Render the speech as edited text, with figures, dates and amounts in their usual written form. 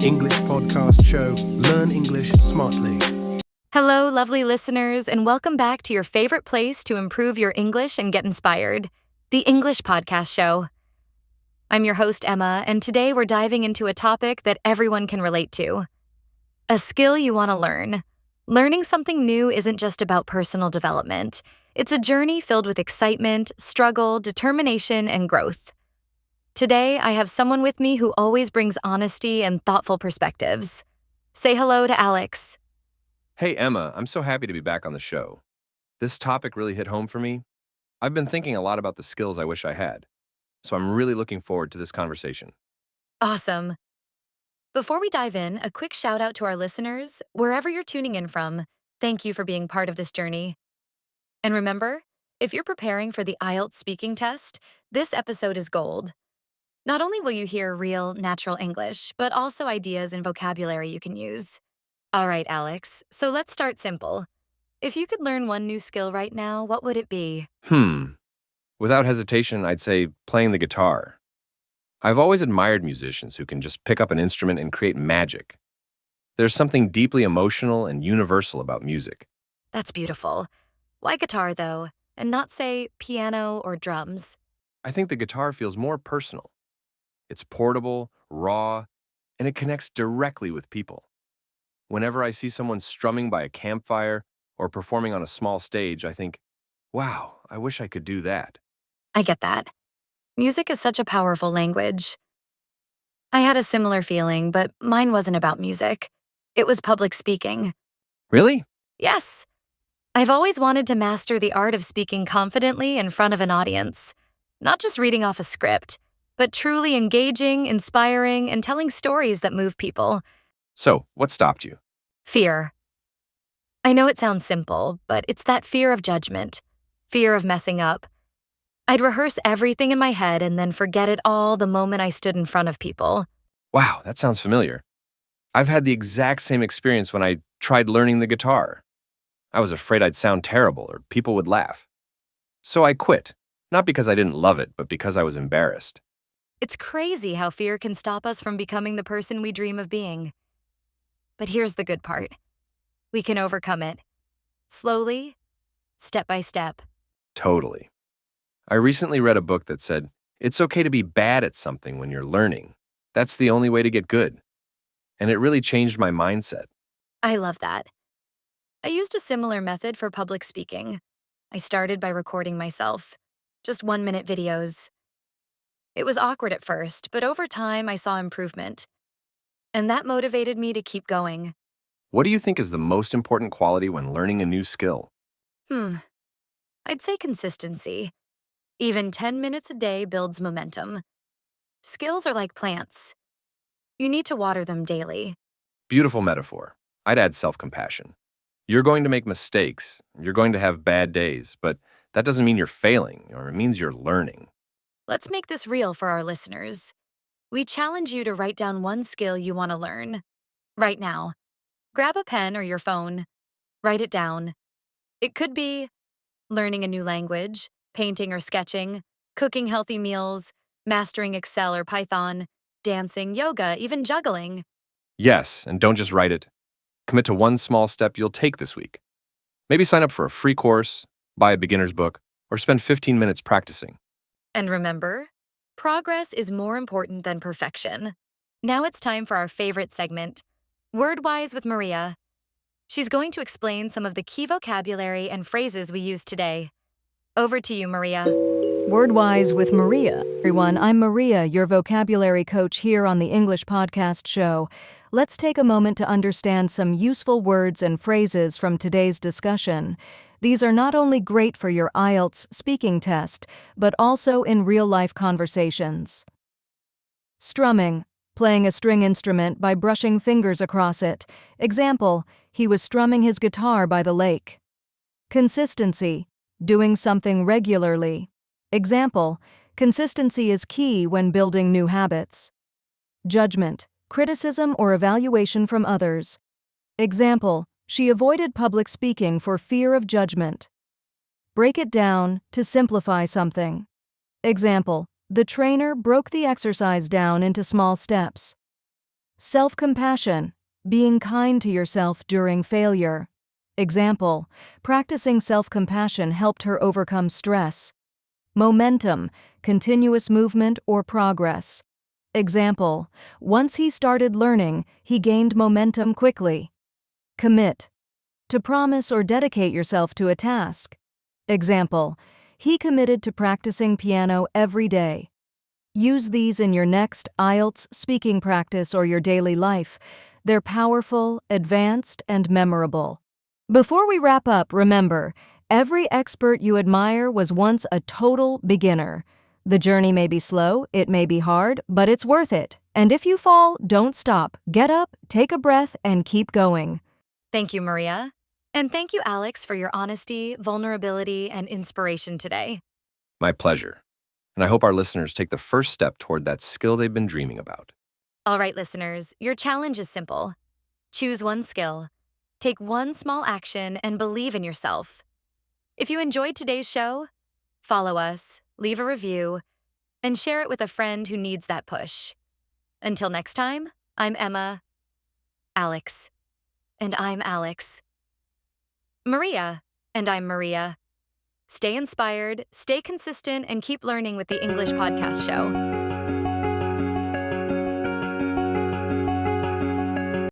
English podcast show. Learn English smartly. Hello, lovely listeners, and welcome back to your favorite place to improve your English and get inspired, the English Podcast Show. I'm your host, Emma, and today we're diving into a topic that everyone can relate to. A skill you want to learn. Learning something new isn't just about personal development. It's a journey filled with excitement, struggle, determination, and growth. Today, I have someone with me who always brings honesty and thoughtful perspectives. Say hello to Alex. Hey, Emma, I'm so happy to be back on the show. This topic really hit home for me. I've been thinking a lot about the skills I wish I had, so I'm really looking forward to this conversation. Awesome. Before we dive in, a quick shout out to our listeners, wherever you're tuning in from. Thank you for being part of this journey. And remember, if you're preparing for the IELTS speaking test, this episode is gold. Not only will you hear real, natural English, but also ideas and vocabulary you can use. All right, Alex, so let's start simple. If you could learn one new skill right now, what would it be? Without hesitation, I'd say playing the guitar. I've always admired musicians who can just pick up an instrument and create magic. There's something deeply emotional and universal about music. That's beautiful. Why guitar, though, and not, say, piano or drums? I think the guitar feels more personal. It's portable, raw, and it connects directly with people. Whenever I see someone strumming by a campfire or performing on a small stage, I think, wow, I wish I could do that. I get that. Music is such a powerful language. I had a similar feeling, but mine wasn't about music. It was public speaking. Really? Yes. I've always wanted to master the art of speaking confidently in front of an audience. Not just reading off a script, but truly engaging, inspiring, and telling stories that move people. So, what stopped you? Fear. I know it sounds simple, but it's that fear of judgment, fear of messing up. I'd rehearse everything in my head and then forget it all the moment I stood in front of people. Wow, that sounds familiar. I've had the exact same experience when I tried learning the guitar. I was afraid I'd sound terrible or people would laugh. So I quit, not because I didn't love it, but because I was embarrassed. It's crazy how fear can stop us from becoming the person we dream of being. But here's the good part. We can overcome it. Slowly, step by step. Totally. I recently read a book that said, it's okay to be bad at something when you're learning. That's the only way to get good. And it really changed my mindset. I love that. I used a similar method for public speaking. I started by recording myself. Just 1-minute videos. It was awkward at first, but over time I saw improvement. And that motivated me to keep going. What do you think is the most important quality when learning a new skill? I'd say consistency. Even 10 minutes a day builds momentum. Skills are like plants. You need to water them daily. Beautiful metaphor. I'd add self-compassion. You're going to make mistakes. You're going to have bad days, but that doesn't mean you're failing, or it means you're learning. Let's make this real for our listeners. We challenge you to write down one skill you want to learn. Right now. Grab a pen or your phone. Write it down. It could be learning a new language, painting or sketching, cooking healthy meals, mastering Excel or Python, dancing, yoga, even juggling. Yes, and don't just write it. Commit to one small step you'll take this week. Maybe sign up for a free course, buy a beginner's book, or spend 15 minutes practicing. And remember, progress is more important than perfection. Now it's time for our favorite segment, Word-Wise with Maria. She's going to explain some of the key vocabulary and phrases we use today. Over to you, Maria. Word-Wise with Maria. Everyone, I'm Maria, your vocabulary coach here on the English Podcast Show. Let's take a moment to understand some useful words and phrases from today's discussion. These are not only great for your IELTS speaking test, but also in real-life conversations. Strumming, playing a string instrument by brushing fingers across it. Example, he was strumming his guitar by the lake. Consistency, doing something regularly. Example, consistency is key when building new habits. Judgment, criticism or evaluation from others. Example, she avoided public speaking for fear of judgment. Break it down to simplify something. Example, the trainer broke the exercise down into small steps. Self-compassion, being kind to yourself during failure. Example, practicing self-compassion helped her overcome stress. Momentum, continuous movement or progress. Example, once he started learning, he gained momentum quickly. Commit, to promise or dedicate yourself to a task. Example, he committed to practicing piano every day. Use these in your next IELTS speaking practice or your daily life. They're powerful, advanced, and memorable. Before we wrap up, remember, every expert you admire was once a total beginner. The journey may be slow, it may be hard, but it's worth it. And if you fall, don't stop. Get up, take a breath, and keep going. Thank you, Maria. And thank you, Alex, for your honesty, vulnerability, and inspiration today. My pleasure. And I hope our listeners take the first step toward that skill they've been dreaming about. All right, listeners, your challenge is simple. Choose one skill, take one small action, and believe in yourself. If you enjoyed today's show, follow us, leave a review, and share it with a friend who needs that push. Until next time, I'm Emma, Alex, and I'm Alex. Maria, and I'm Maria. Stay inspired, stay consistent, and keep learning with the English Podcast Show.